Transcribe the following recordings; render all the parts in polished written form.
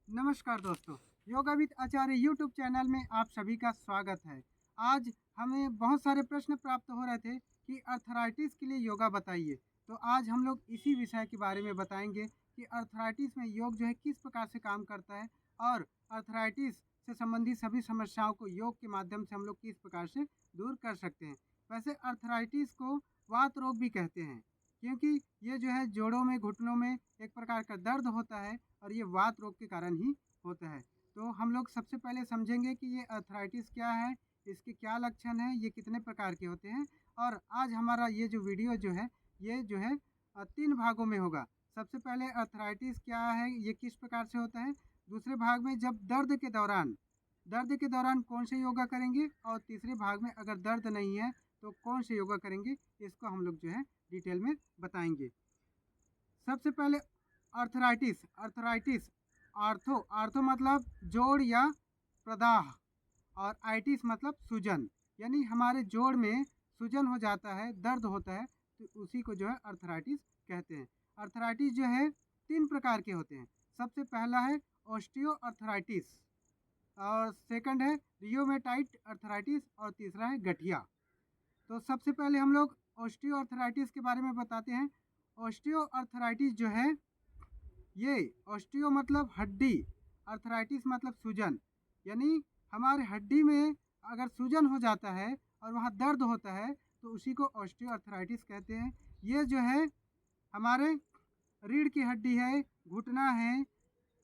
नमस्कार दोस्तों, yoga with Acharya YouTube channel में आप सभी का स्वागत है। आज हमें बहुत सारे प्रश्न प्राप्त हो रहे थे कि अर्थराइटिस के लिए योगा बताइए। तो आज हम लोग इसी विषय के बारे में बताएंगे कि अर्थराइटिस में योग जो है किस प्रकार से काम करता है और अर्थराइटिस से संबंधित सभी समस्याओं को योग के माध्यम से हम लोग किस प्रकार से दूर कर सकते हैं। वैसे अर्थराइटिस को वात रोग भी कहते हैं, क्योंकि ये जो है जोड़ों में, घुटनों में एक प्रकार का दर्द होता है और ये वात रोग के कारण ही होता है। तो हम लोग सबसे पहले समझेंगे कि ये अर्थराइटिस क्या है, इसके क्या लक्षण हैं, ये कितने प्रकार के होते हैं। और आज हमारा ये जो वीडियो जो है ये जो है 3 भागों में होगा। सबसे पहले अर्थराइटिस क्या है, ये किस प्रकार से होता है। दूसरे भाग में जब दर्द के दौरान कौन से योगा करेंगे, और तीसरे भाग में अगर दर्द नहीं है तो कौन से योगा करेंगे, इसको हम लोग जो है डिटेल में बताएंगे। सबसे पहले अर्थराइटिस आर्थो मतलब जोड़ या प्रदाह, और आइटिस मतलब सूजन, यानी हमारे जोड़ में सूजन हो जाता है, दर्द होता है, तो उसी को जो है अर्थराइटिस कहते हैं। अर्थराइटिस जो है 3 प्रकार के होते हैं। सबसे पहला है ऑस्टियो अर्थराइटिस, और सेकंड है रियोमेटाइट अर्थराइटिस, और तीसरा है गठिया। तो सबसे पहले हम लोग ऑस्टियो अर्थराइटिस के बारे में बताते हैं। ऑस्टियो अर्थराइटिस जो है, ये ऑस्टियो मतलब हड्डी, अर्थराइटिस मतलब सूजन, यानी हमारे हड्डी में अगर सूजन हो जाता है और वहाँ दर्द होता है तो उसी को ऑस्टियो अर्थराइटिस कहते हैं। ये जो है हमारे रीढ़ की हड्डी है, घुटना है,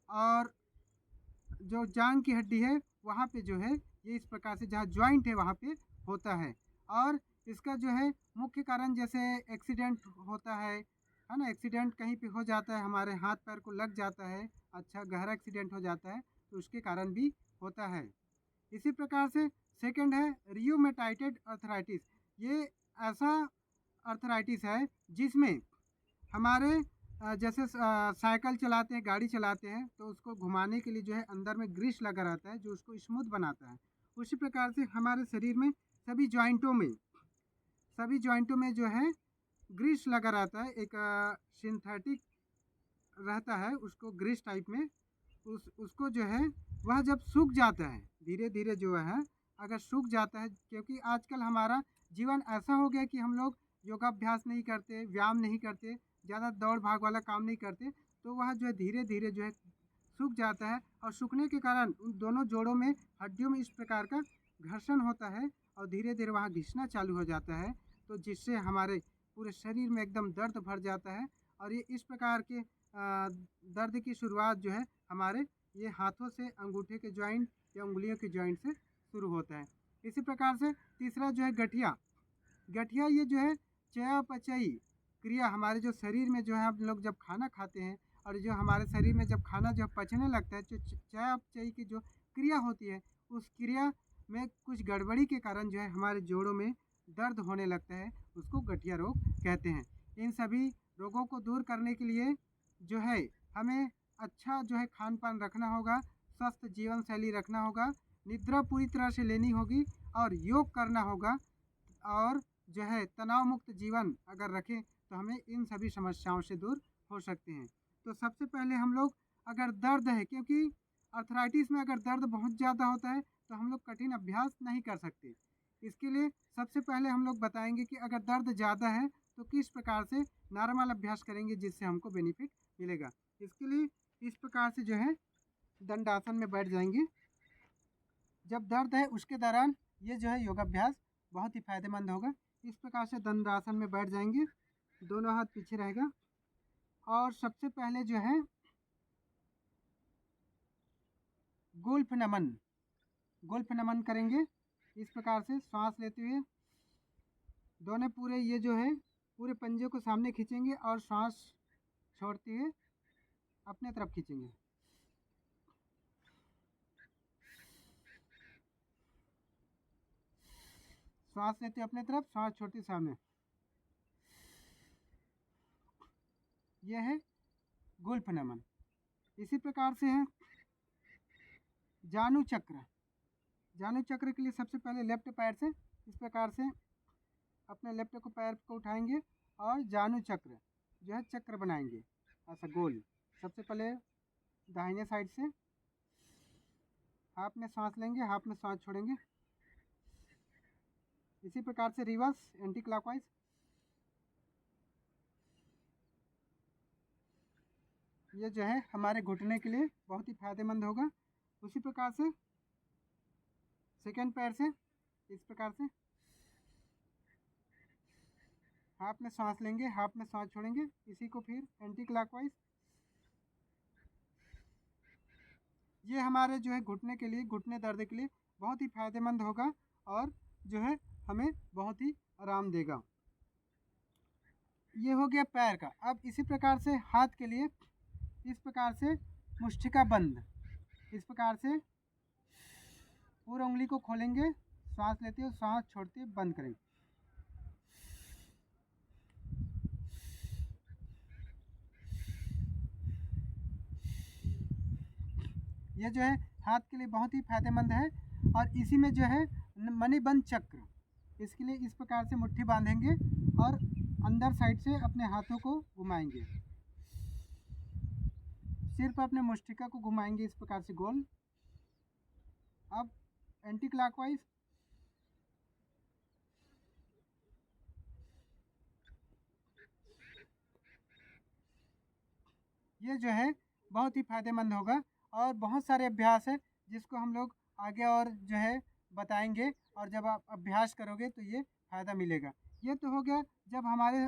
और जो जांग की हड्डी है वहाँ पे जो है ये इस प्रकार से जहाँ ज्वाइंट है वहाँ पे होता है। और इसका जो है मुख्य कारण, जैसे एक्सीडेंट होता है ना, एक्सीडेंट कहीं पे हो जाता है, हमारे हाथ पैर को लग जाता है, अच्छा गहरा एक्सीडेंट हो जाता है तो उसके कारण भी होता है। इसी प्रकार से सेकंड है रियोमेटाइटेड अर्थराइटिस। ये ऐसा अर्थराइटिस है जिसमें हमारे जैसे साइकिल चलाते हैं, गाड़ी चलाते हैं, तो उसको घुमाने के लिए जो है अंदर में ग्रीस लगा रहता है जो उसको स्मूथ बनाता है। उसी प्रकार से हमारे शरीर में सभी जॉइंटों में जो है ग्रीस लगा रहता है, एक सिंथेटिक रहता है, उसको ग्रीस टाइप में। उसको जो है वह जब सूख जाता है, धीरे धीरे जो है अगर सूख जाता है, क्योंकि आजकल हमारा जीवन ऐसा हो गया कि हम लोग योगाभ्यास नहीं करते, व्यायाम नहीं करते, ज़्यादा दौड़ भाग वाला काम नहीं करते, तो वह जो है धीरे धीरे जो है सूख जाता है। और सूखने के कारण उन दोनों जोड़ों में, हड्डियों में इस प्रकार का घर्षण होता है और धीरे धीरे वहाँ घिसना चालू हो जाता है, तो जिससे हमारे पूरे शरीर में एकदम दर्द भर जाता है। और ये इस प्रकार के दर्द की शुरुआत जो है हमारे ये हाथों से, अंगूठे के जॉइंट या उंगलियों के जॉइंट से शुरू होता है। इसी प्रकार से तीसरा जो है गठिया। गठिया ये जो है चयापचयी क्रिया, हमारे जो शरीर में जो है हम लोग जब खाना खाते हैं और जो हमारे शरीर में जब खाना जब पचने लगता है, जो चयापचयी की जो क्रिया होती है, उस क्रिया में कुछ गड़बड़ी के कारण जो है हमारे जोड़ों में दर्द होने लगता है, उसको गठिया रोग कहते हैं। इन सभी रोगों को दूर करने के लिए जो है हमें अच्छा जो है खान पान रखना होगा, स्वस्थ जीवन शैली रखना होगा, निद्रा पूरी तरह से लेनी होगी, और योग करना होगा, और जो है तनाव मुक्त जीवन अगर रखें तो हमें इन सभी समस्याओं से दूर हो सकते हैं। तो सबसे पहले हम लोग, अगर दर्द है, क्योंकि अर्थराइटिस में अगर दर्द बहुत ज़्यादा होता है तो हम लोग कठिन अभ्यास नहीं कर सकते। इसके लिए सबसे पहले हम लोग बताएंगे कि अगर दर्द ज़्यादा है तो किस प्रकार से नॉर्मल अभ्यास करेंगे जिससे हमको बेनिफिट मिलेगा। इसके लिए इस प्रकार से जो है दंडासन में बैठ जाएंगे। जब दर्द है उसके दौरान ये जो है योगाभ्यास बहुत ही फायदेमंद होगा। इस प्रकार से दंडासन में बैठ जाएंगे, दोनों हाथ पीछे रहेगा, और सबसे पहले जो है गोल्फ नमन करेंगे। इस प्रकार से सांस लेते हुए दोनों पूरे ये जो है पूरे पंजे को सामने खींचेंगे और सांस छोड़ते हुए अपने तरफ खींचेंगे। सांस लेते अपने तरफ, सांस छोड़ते सामने। यह है गोल्फ नमन। इसी प्रकार से है जानु चक्र। जानु चक्र के लिए सबसे पहले लेफ्ट पैर से इस प्रकार से अपने लेफ्ट को पैर को उठाएंगे और जानु चक्र जो है चक्र बनाएंगे ऐसा गोल। सबसे पहले दाहिने साइड से हाफ में सांस लेंगे, हाफ में सांस छोड़ेंगे। इसी प्रकार से रिवर्स एंटी क्लॉकवाइज। ये जो है हमारे घुटने के लिए बहुत ही फायदेमंद होगा। उसी प्रकार से सेकेंड पैर से इस प्रकार से हाफ में सांस लेंगे, हाफ में सांस छोड़ेंगे। इसी को फिर एंटी क्लॉकवाइज। ये हमारे जो है घुटने के लिए, घुटने दर्द के लिए बहुत ही फायदेमंद होगा और जो है हमें बहुत ही आराम देगा। ये हो गया पैर का। अब इसी प्रकार से हाथ के लिए इस प्रकार से मुष्टिका बंद, इस प्रकार से पूरा उंगली को खोलेंगे, सांस लेते हुए सांस छोड़ते हुए बंद करेंगे। ये जो है हाथ के लिए बहुत ही फायदेमंद है। और इसी में जो है मणिबंध चक्र, इसके लिए इस प्रकार से मुट्ठी बांधेंगे और अंदर साइड से अपने हाथों को घुमाएंगे, सिर पर अपने मुष्टिका को घुमाएंगे इस प्रकार से गोल। अब एंटी क्लॉकवाइज। ये जो है बहुत ही फायदेमंद होगा और बहुत सारे अभ्यास है जिसको हम लोग आगे और जो है बताएंगे। और जब आप अभ्यास करोगे तो ये फ़ायदा मिलेगा। ये तो हो गया जब हमारे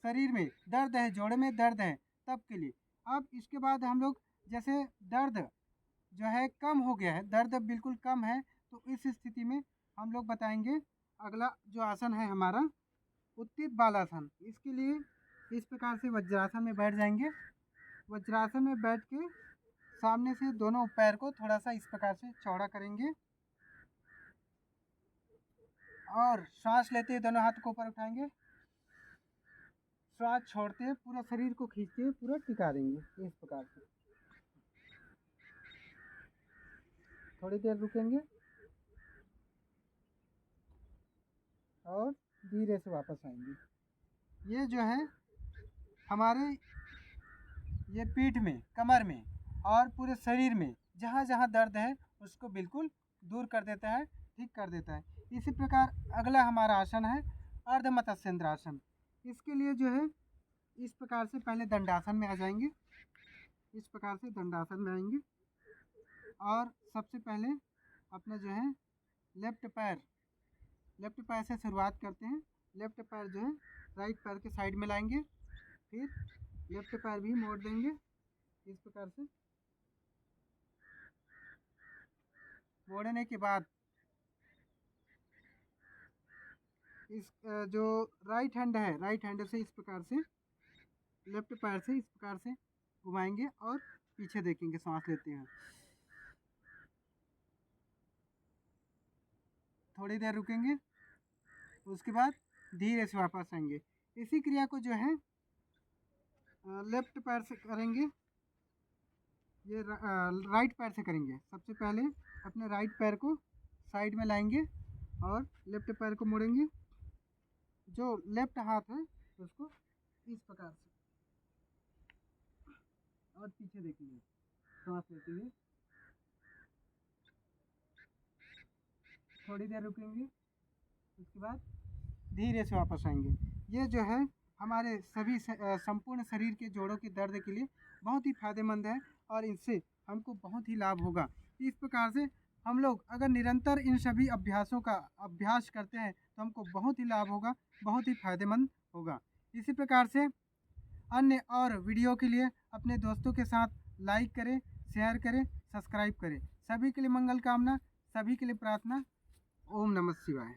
शरीर में दर्द है, जोड़े में दर्द है तब के लिए। अब इसके बाद हम लोग जैसे दर्द जो है कम हो गया है, दर्द बिल्कुल कम है, तो इस स्थिति में हम लोग बताएंगे अगला जो आसन है हमारा उत्थित बालासन। इसके लिए इस प्रकार से वज्रासन में बैठ जाएंगे। वज्रासन में बैठ के सामने से दोनों पैर को थोड़ा सा इस प्रकार से चौड़ा करेंगे और सांस लेते हुए दोनों हाथ को ऊपर उठाएंगे, सांस छोड़ते हुए पूरा शरीर को खींचते हुए पूरा टिका देंगे इस प्रकार से। थोड़ी देर रुकेंगे और धीरे से वापस आएंगे। ये जो है हमारे ये पीठ में, कमर में और पूरे शरीर में जहाँ जहाँ दर्द है उसको बिल्कुल दूर कर देता है, ठीक कर देता है। इसी प्रकार अगला हमारा आसन है अर्ध मत्स्येंद्रासन। इसके लिए जो है इस प्रकार से पहले दंडासन में आ जाएंगे, इस प्रकार से दंडासन में आएंगे और सबसे पहले अपना जो है लेफ्ट पैर से शुरुआत करते हैं। लेफ्ट पैर जो है राइट पैर के साइड में लाएंगे, फिर लेफ्ट पैर भी मोड़ देंगे इस प्रकार से। मोड़ने के बाद इस जो राइट हैंड है, राइट हैंड से इस प्रकार से लेफ्ट पैर से इस प्रकार से घुमाएंगे और पीछे देखेंगे, सांस लेते हैं। थोड़ी देर रुकेंगे, उसके बाद धीरे से वापस आएंगे। इसी क्रिया को जो है लेफ्ट पैर से करेंगे, ये राइट पैर से करेंगे। सबसे पहले अपने राइट पैर को साइड में लाएंगे और लेफ्ट पैर को मोड़ेंगे। जो लेफ्ट हाथ है उसको इस प्रकार से और पीछे देखेंगे, सांस लेते हुए। थोड़ी देर रुकेंगे, उसके बाद धीरे से वापस आएंगे। ये जो है हमारे सभी संपूर्ण शरीर के जोड़ों के दर्द के लिए बहुत ही फायदेमंद है और इससे हमको बहुत ही लाभ होगा। इस प्रकार से हम लोग अगर निरंतर इन सभी अभ्यासों का अभ्यास करते हैं तो हमको बहुत ही लाभ होगा, बहुत ही फायदेमंद होगा। इसी प्रकार से अन्य और वीडियो के लिए अपने दोस्तों के साथ लाइक करें, शेयर करें, सब्सक्राइब करें। सभी के लिए मंगल कामना, सभी के लिए प्रार्थना। ओम नमः शिवाय।